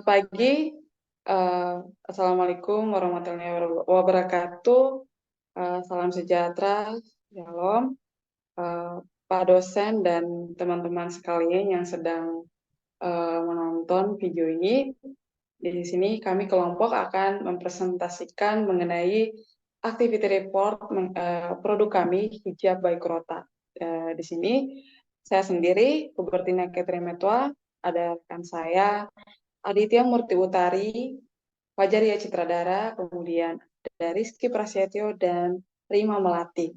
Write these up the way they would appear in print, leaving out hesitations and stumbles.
pagi. Assalamualaikum warahmatullahi wabarakatuh. Salam sejahtera, shalom, Pak dosen dan teman-teman sekalian yang sedang menonton video ini. Di sini kami kelompok akan mempresentasikan mengenai activity report produk kami Hijab by Kurota. Di sini saya sendiri, Kubertina Ketrimetwa, ada rekan saya Aditya Murti Utari, Fajaria Citradara, kemudian ada Rizky Prasetyo dan Rima Melati.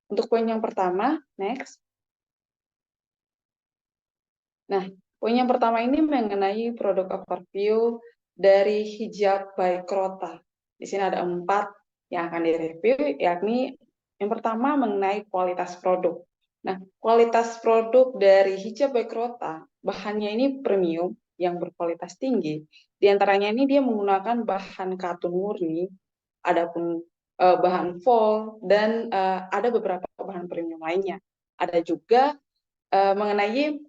Untuk poin yang pertama, next. Nah, poin yang pertama ini mengenai produk overview dari Hijab by Kurota. Di sini ada 4 yang akan direview, yakni yang pertama mengenai kualitas produk. Nah, kualitas produk dari Hijab by Kurota, bahannya ini premium yang berkualitas tinggi. Di antaranya ini dia menggunakan bahan katun murni, adapun bahan vol, dan ada beberapa bahan premium lainnya. Ada juga mengenai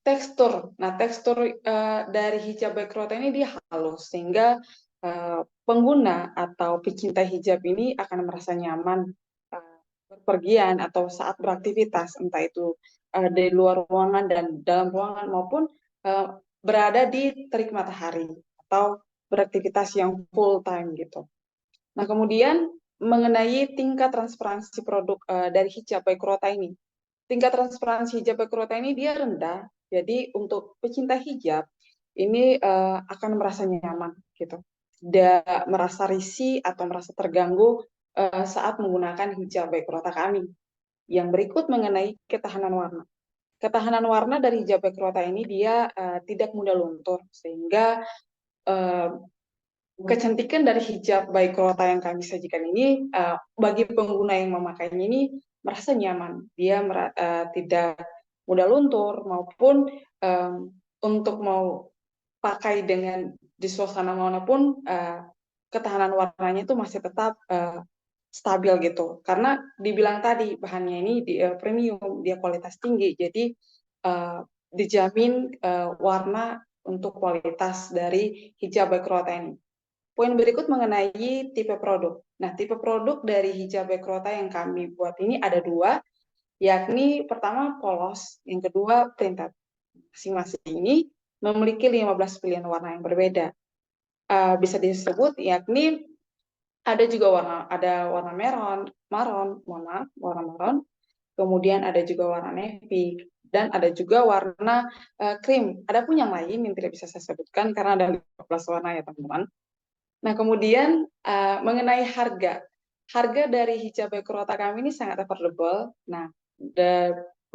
tekstur. Nah, tekstur dari hijab by Kurota ini dia halus, sehingga pengguna atau pecinta hijab ini akan merasa nyaman berpergian atau saat beraktivitas, entah itu di luar ruangan dan dalam ruangan maupun berada di terik matahari atau beraktivitas yang full time gitu. Nah, kemudian mengenai tingkat transparansi produk dari hijab by Kurota ini. Tingkat transparansi hijab by Kurota ini dia rendah, jadi untuk pecinta hijab ini akan merasa nyaman gitu. Tidak merasa risih atau merasa terganggu saat menggunakan hijab by Kurota kami. Yang berikut mengenai ketahanan warna. Ketahanan warna dari hijab by Kurota ini dia tidak mudah luntur, sehingga kecantikan dari hijab by Kurota yang kami sajikan ini bagi pengguna yang memakainya ini merasa nyaman. Dia tidak mudah luntur maupun untuk mau pakai dengan di suasana manapun ketahanan warnanya itu masih tetap stabil gitu. Karena dibilang tadi bahannya ini premium, dia kualitas tinggi, jadi dijamin warna untuk kualitas dari hijab by Kurota ini. Poin berikut mengenai tipe produk. Nah, tipe produk dari hijab by Kurota yang kami buat ini ada 2, yakni pertama polos, yang kedua printed. Masing-masing ini memiliki 15 pilihan warna yang berbeda. Bisa disebut yakni ada juga warna warna maron, kemudian ada juga warna navy, dan ada juga warna krim. Adapun yang lain yang tidak bisa saya sebutkan karena ada 15 warna ya teman-teman. Nah, kemudian mengenai harga dari hijab by Kurota kami ini sangat affordable. Nah,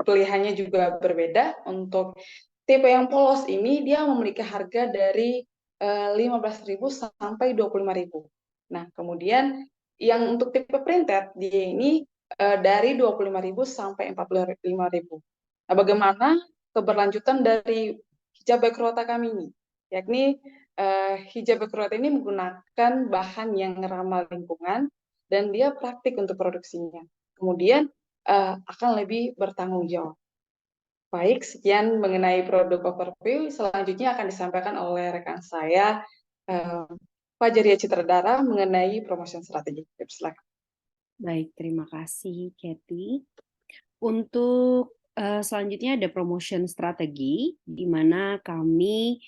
pilihannya juga berbeda. Untuk tipe yang polos ini dia memiliki harga dari 15.000 sampai 25.000. Nah, kemudian yang untuk tipe printed dia ini dari 25.000 sampai 45.000. Nah, bagaimana keberlanjutan dari hijab by Kurota kami ini? Yakni hijab by Kurota ini menggunakan bahan yang ramah lingkungan dan dia praktik untuk produksinya. Kemudian akan lebih bertanggung jawab. Baik, sekian mengenai produk overview. Selanjutnya akan disampaikan oleh rekan saya, Fajaria Citradara, mengenai promotion strategi. Silakan. Baik, terima kasih, Kathy. Untuk selanjutnya ada promotion strategi, di mana kami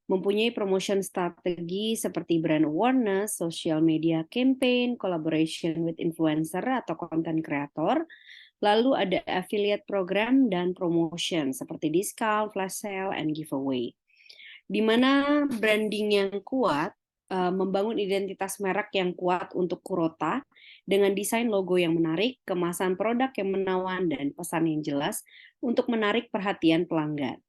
mempunyai promotion strategi seperti brand awareness, social media campaign, collaboration with influencer atau content creator, lalu ada affiliate program dan promotion seperti discount, flash sale, and giveaway. Di mana branding yang kuat, membangun identitas merek yang kuat untuk Kurota dengan desain logo yang menarik, kemasan produk yang menawan, dan pesan yang jelas untuk menarik perhatian pelanggan.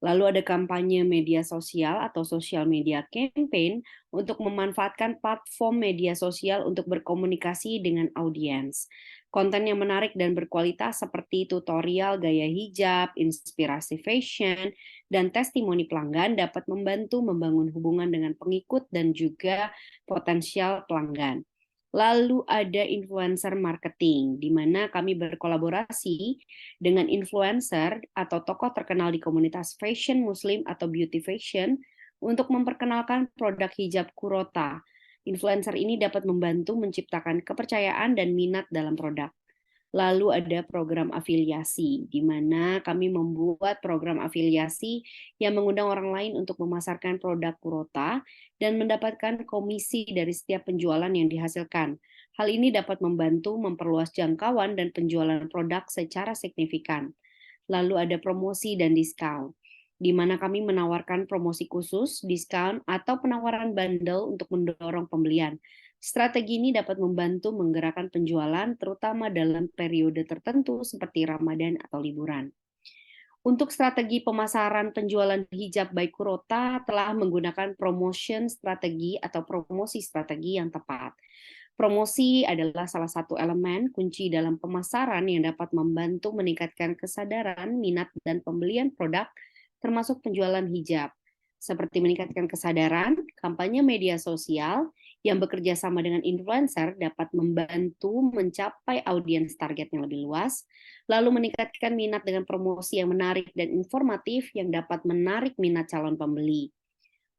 Lalu ada kampanye media sosial atau social media campaign untuk memanfaatkan platform media sosial untuk berkomunikasi dengan audiens. Konten yang menarik dan berkualitas seperti tutorial gaya hijab, inspirasi fashion, dan testimoni pelanggan dapat membantu membangun hubungan dengan pengikut dan juga potensial pelanggan. Lalu ada influencer marketing, di mana kami berkolaborasi dengan influencer atau tokoh terkenal di komunitas fashion muslim atau beauty fashion untuk memperkenalkan produk hijab Kurota. Influencer ini dapat membantu menciptakan kepercayaan dan minat dalam produk. Lalu ada program afiliasi, di mana kami membuat program afiliasi yang mengundang orang lain untuk memasarkan produk Kurota dan mendapatkan komisi dari setiap penjualan yang dihasilkan. Hal ini dapat membantu memperluas jangkauan dan penjualan produk secara signifikan. Lalu ada promosi dan diskon, di mana kami menawarkan promosi khusus, diskon, atau penawaran bundle untuk mendorong pembelian. Strategi ini dapat membantu menggerakkan penjualan, terutama dalam periode tertentu seperti Ramadan atau liburan. Untuk strategi pemasaran penjualan hijab by Kurota telah menggunakan promotion strategi atau promosi strategi yang tepat. Promosi adalah salah satu elemen kunci dalam pemasaran yang dapat membantu meningkatkan kesadaran, minat, dan pembelian produk, termasuk penjualan hijab. Seperti meningkatkan kesadaran, kampanye media sosial yang bekerja sama dengan influencer dapat membantu mencapai audiens target yang lebih luas, lalu meningkatkan minat dengan promosi yang menarik dan informatif yang dapat menarik minat calon pembeli.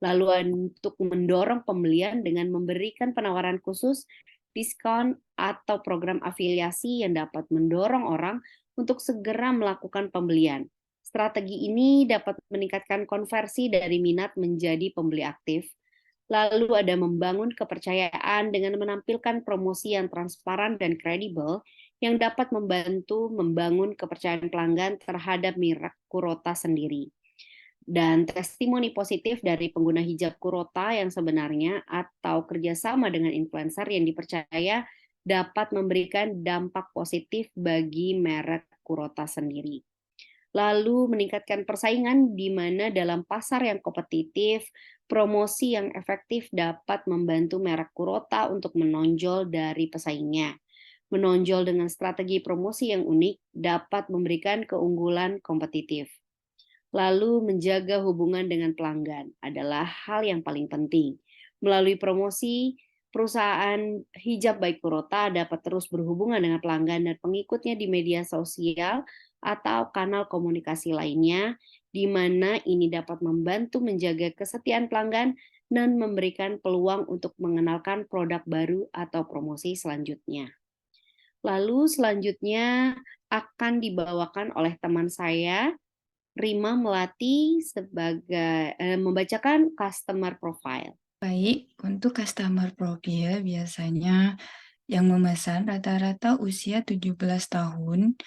Lalu untuk mendorong pembelian dengan memberikan penawaran khusus, diskon, atau program afiliasi yang dapat mendorong orang untuk segera melakukan pembelian. Strategi ini dapat meningkatkan konversi dari minat menjadi pembeli aktif. Lalu ada membangun kepercayaan dengan menampilkan promosi yang transparan dan kredibel yang dapat membantu membangun kepercayaan pelanggan terhadap merek Kurota sendiri. Dan testimoni positif dari pengguna hijab Kurota yang sebenarnya atau kerjasama dengan influencer yang dipercaya dapat memberikan dampak positif bagi merek Kurota sendiri. Lalu meningkatkan persaingan di mana dalam pasar yang kompetitif, promosi yang efektif dapat membantu merek Kurota untuk menonjol dari pesaingnya. Menonjol dengan strategi promosi yang unik dapat memberikan keunggulan kompetitif. Lalu menjaga hubungan dengan pelanggan adalah hal yang paling penting. Melalui promosi, perusahaan hijab by Kurota dapat terus berhubungan dengan pelanggan dan pengikutnya di media sosial atau kanal komunikasi lainnya, di mana ini dapat membantu menjaga kesetiaan pelanggan dan memberikan peluang untuk mengenalkan produk baru atau promosi selanjutnya. Lalu selanjutnya akan dibawakan oleh teman saya, Rima Melati, sebagai membacakan customer profile. Baik, untuk customer profile biasanya yang memesan rata-rata usia 17 tahun,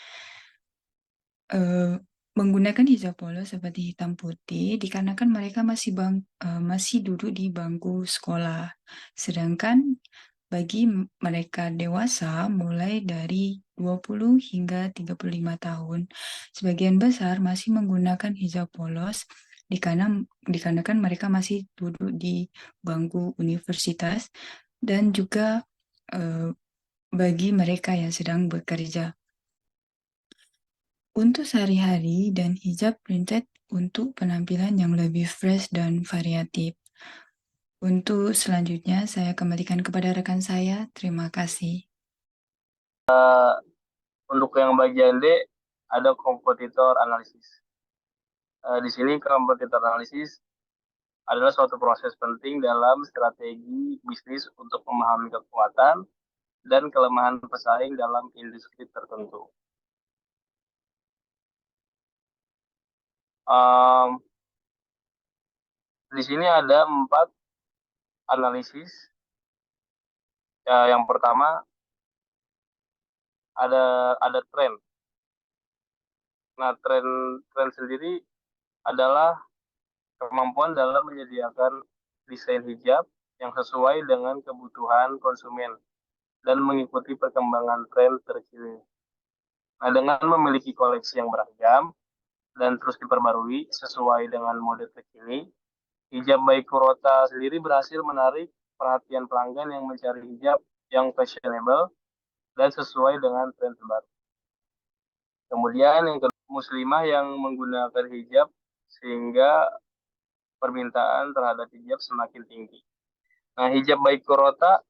menggunakan hijab polos seperti hitam putih dikarenakan mereka masih duduk di bangku sekolah. Sedangkan bagi mereka dewasa mulai dari 20 hingga 35 tahun, sebagian besar masih menggunakan hijab polos dikarenakan mereka masih duduk di bangku universitas dan juga bagi mereka yang sedang bekerja. Untuk sehari-hari dan hijab printed untuk penampilan yang lebih fresh dan variatif. Untuk selanjutnya saya kembalikan kepada rekan saya. Terima kasih. Untuk yang bagian D ada kompetitor analisis. Di sini kompetitor analisis adalah suatu proses penting dalam strategi bisnis untuk memahami kekuatan dan kelemahan pesaing dalam industri tertentu. Di sini ada 4 analisis. Yang pertama ada tren. Nah, tren sendiri adalah kemampuan dalam menyediakan desain hijab yang sesuai dengan kebutuhan konsumen dan mengikuti perkembangan tren terkini. Nah, dengan memiliki koleksi yang beragam dan terus diperbarui sesuai dengan mode terkini, hijab by Kurota sendiri berhasil menarik perhatian pelanggan yang mencari hijab yang fashionable dan sesuai dengan tren terbaru. Kemudian yang kedua, muslimah yang menggunakan hijab sehingga permintaan terhadap hijab semakin tinggi. Nah, hijab by Kurota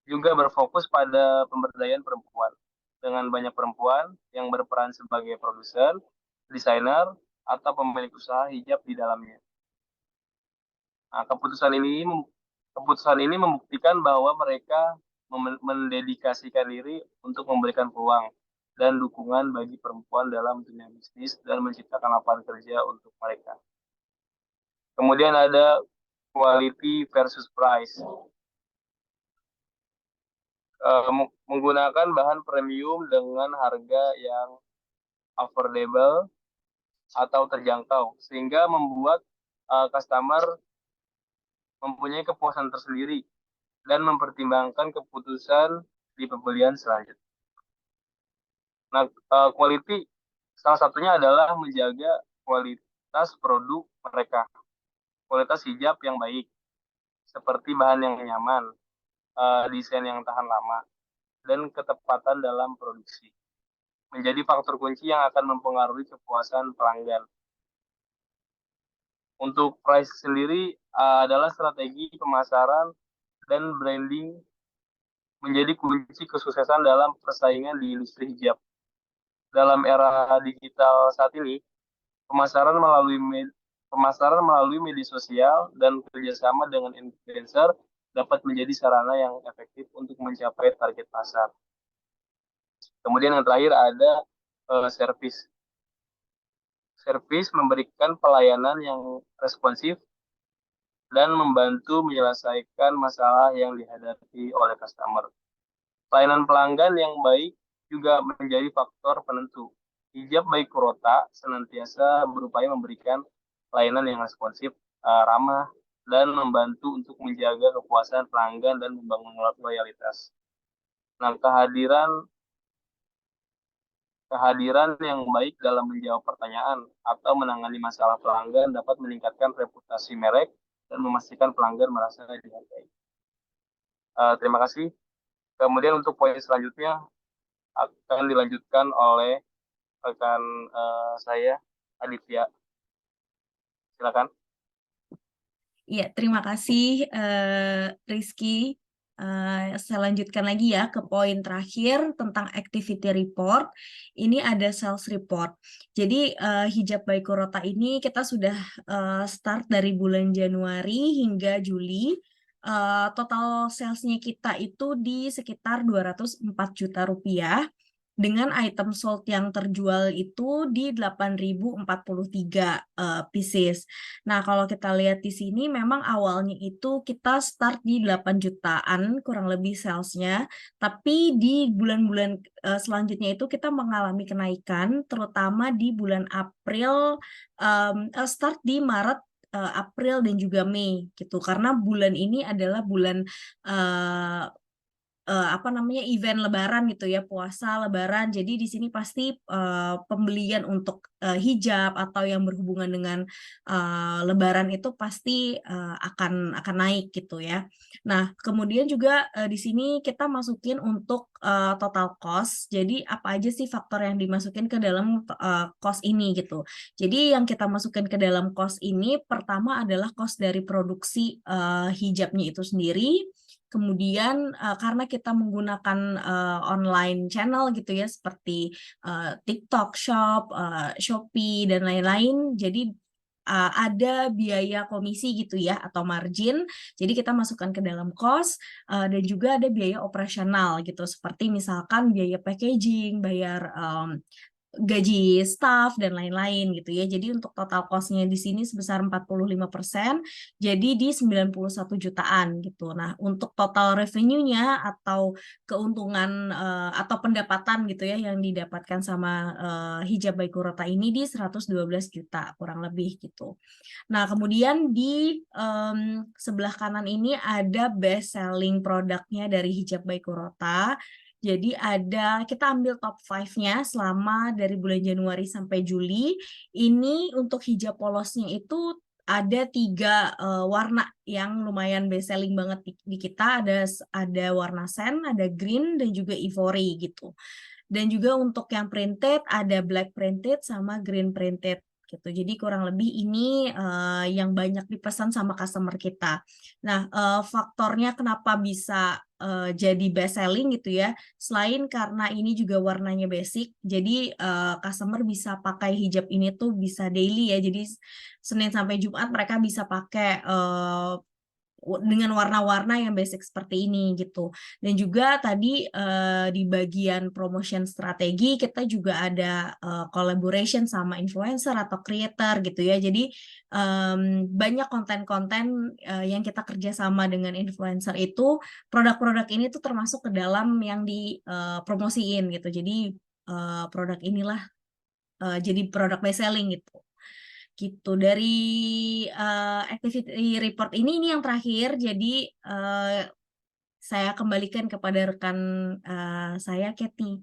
juga berfokus pada pemberdayaan perempuan dengan banyak perempuan yang berperan sebagai produser, desainer, atau pemilik usaha hijab di dalamnya. Nah, keputusan ini membuktikan bahwa mereka mendedikasikan diri untuk memberikan peluang dan dukungan bagi perempuan dalam dunia bisnis dan menciptakan lapangan kerja untuk mereka. Kemudian ada quality versus price. Menggunakan bahan premium dengan harga yang affordable atau terjangkau, sehingga membuat customer mempunyai kepuasan tersendiri dan mempertimbangkan keputusan di pembelian selanjutnya. Nah, quality salah satunya adalah menjaga kualitas produk mereka, kualitas hijab yang baik, seperti bahan yang nyaman, desain yang tahan lama, dan ketepatan dalam produksi. Menjadi faktor kunci yang akan mempengaruhi kepuasan pelanggan. Untuk price sendiri adalah strategi pemasaran dan branding menjadi kunci kesuksesan dalam persaingan di industri hijab. Dalam era digital saat ini, pemasaran melalui media sosial dan kerjasama dengan influencer dapat menjadi sarana yang efektif untuk mencapai target pasar. Kemudian yang terakhir ada service. Service memberikan pelayanan yang responsif dan membantu menyelesaikan masalah yang dihadapi oleh customer. Pelayanan pelanggan yang baik juga menjadi faktor penentu. Hijab by Kurota senantiasa berupaya memberikan pelayanan yang responsif, ramah, dan membantu untuk menjaga kepuasan pelanggan dan membangun loyalitas. Nah, kehadiran yang baik dalam menjawab pertanyaan atau menangani masalah pelanggan dapat meningkatkan reputasi merek dan memastikan pelanggan merasa dihargai. Terima kasih. Kemudian untuk poin selanjutnya akan dilanjutkan oleh rekan saya, Aditya. Silakan. Iya, terima kasih Rizky. Saya lanjutkan lagi ya ke poin terakhir tentang activity report. Ini ada sales report. Jadi hijab by Kurota ini kita sudah start dari bulan Januari hingga Juli. Total salesnya kita itu di sekitar 204 juta rupiah. Dengan item sold yang terjual itu di 8.043 pieces. Nah, kalau kita lihat di sini memang awalnya itu kita start di 8 jutaan kurang lebih salesnya, tapi di bulan-bulan selanjutnya itu kita mengalami kenaikan, terutama di bulan April, start di Maret, April dan juga Mei gitu, karena bulan ini adalah bulan event Lebaran gitu ya, puasa Lebaran. Jadi di sini pasti pembelian untuk hijab atau yang berhubungan dengan Lebaran itu pasti akan naik gitu ya. Nah, kemudian juga di sini kita masukin untuk total cost. Jadi apa aja sih faktor yang dimasukin ke dalam cost ini gitu. Jadi yang kita masukin ke dalam cost ini pertama adalah cost dari produksi hijabnya itu sendiri. Kemudian karena kita menggunakan online channel gitu ya, seperti TikTok Shop, Shopee, dan lain-lain, jadi ada biaya komisi gitu ya, atau margin, jadi kita masukkan ke dalam cost, dan juga ada biaya operasional gitu, seperti misalkan biaya packaging, bayar gaji staff dan lain-lain gitu ya. Jadi untuk total cost-nya di sini sebesar 45%, jadi di 91 jutaan gitu. Nah, untuk total revenue-nya atau keuntungan atau pendapatan gitu ya yang didapatkan sama hijab by Kurota ini di 112 juta kurang lebih gitu. Nah, kemudian di sebelah kanan ini ada best selling produknya dari hijab by Kurota. Jadi kita ambil top 5-nya selama dari bulan Januari sampai Juli. Ini untuk hijab polosnya itu ada 3 warna yang lumayan best selling banget di kita. Ada warna sand, ada green, dan juga ivory gitu. Dan juga untuk yang printed ada black printed sama green printed gitu. Jadi kurang lebih ini yang banyak dipesan sama customer kita. Nah, faktornya kenapa bisa jadi best selling gitu ya. Selain karena ini juga warnanya basic, jadi customer bisa pakai hijab ini tuh bisa daily ya. Jadi Senin sampai Jumat mereka bisa pakai dengan warna-warna yang basic seperti ini gitu. Dan juga tadi di bagian promotion strategi kita juga ada collaboration sama influencer atau creator gitu ya. Jadi banyak konten-konten yang kita kerjasama dengan influencer itu, produk-produk ini tuh termasuk ke dalam yang dipromosiin gitu. Jadi produk inilah jadi produk best selling gitu. Gitu dari activity report ini yang terakhir, jadi saya kembalikan kepada rekan saya Kathy.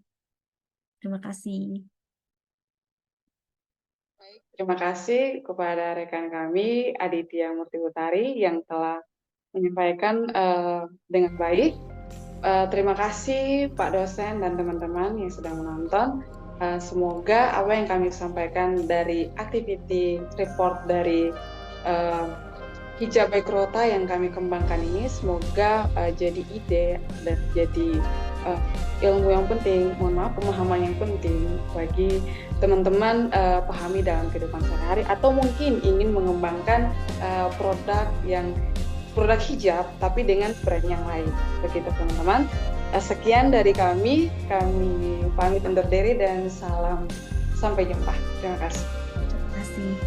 Terima kasih. Terima kasih kepada rekan kami Aditya Murti Utari yang telah menyampaikan dengan baik. Terima kasih Pak dosen dan teman-teman yang sedang menonton. Semoga apa yang kami sampaikan dari activity report dari Hijab by Krota yang kami kembangkan ini semoga jadi ide dan jadi ilmu yang penting, pemahaman yang penting bagi teman-teman pahami dalam kehidupan sehari-hari, atau mungkin ingin mengembangkan produk hijab tapi dengan brand yang lain. Begitu teman-teman. Sekian dari kami pamit undur diri dan salam sampai jumpa. Terima kasih. Terima kasih.